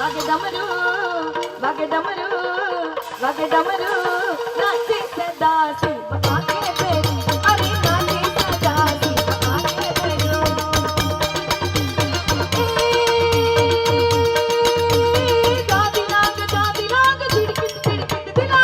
વાગે ડમરુ વાગે ડમરુ નાચે સદાશિવ આગે બેરી અરે નાચે સદાશિવ આગે બેરો ગાદી નાગ ધીડકી ધીડકી દિલા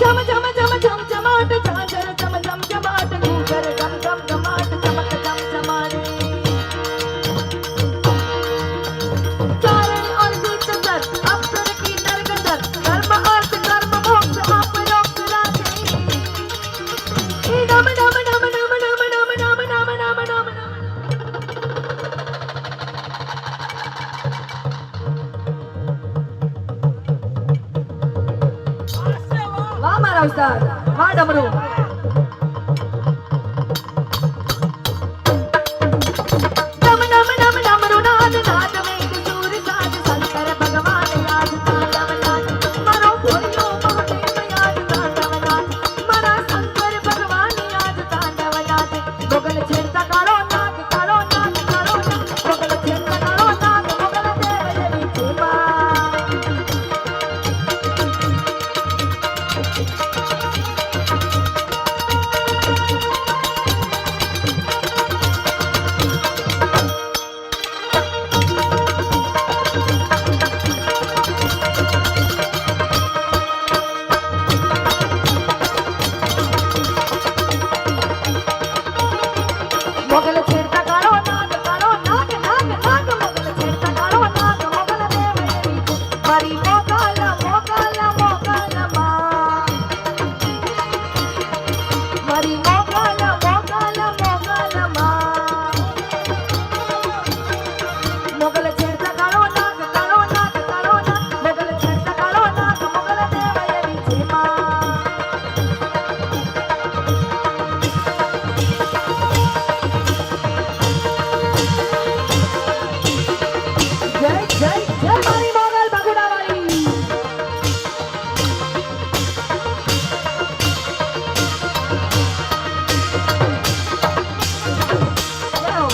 Jam jam jam jam jamaat jaajar jam jam jamaat gugar jam jam jamaat chamak jam jamaat charan aur siddhar apsar ki nargadar karma arth karma moksha aparok rate nam nam nam nam nam nam nam nam nam nam nam વાહ મારા ઉસ્તાદ વાહ ડમરુ નમ નમ નમ ડમરુ નાદ નાદ વેદ સૂર સાદ શંકર ભગવાન યાદ તાંડવ નાદ મારો ભોળિયો મહાદેવ યાદ તાંડવ નાદ મારા શંકર ભગવાન યાદ તાંડવ નાદ ગોગલ છેડતા કાળો નાગ કાળો નાગ કાળો નાગ ગોગલ છેડતા કાળો નાગ ગોગલ દેવ એવી કૃપા મોગલ છેડતા કાળો નાગ નાગ નાગ મોગલ છેડતા કાળો નાગ મોગલ દેવ એવી મારી મોગલ મોગલ મોગલ માં મારી મોગલ મોગલ મોગલ માં મોગલ છેડતા કાળો નાગ કાળો નાગ કાળો નાગ મોગલ છેડતા કાળો નાગ મોગલ દેવ એવી છે માં જય જય જય મારી મોગલ બગુડાવાળી જય હો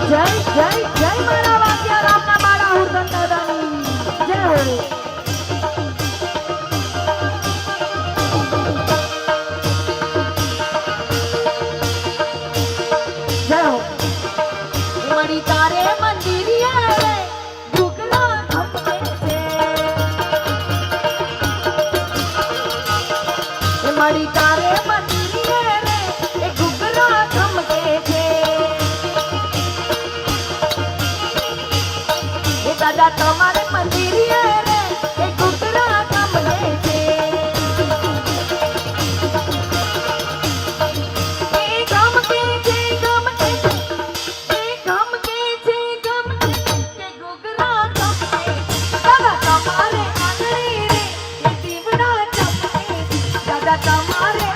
જય જય જય મારા વાગ્યા રામના બાળા હુરદન દાદાની જય હો જય હો વળી તારે મંદિરિયે રે ઘૂઘરા ખપે છે વળી તારે મંદિરિયે રે એ ઘૂઘરા ખમકે છે એ દાદા તમારે મંદિરિયે રે એ ઘૂઘરા ખમકે છે એ ખમકે છે ખમકે છે એ ખમકે છે ખમકે છે ઘૂઘરા ખમકે દાદા તમારે આંગળી રે એ દીવડા ચમકે દાદા તમારે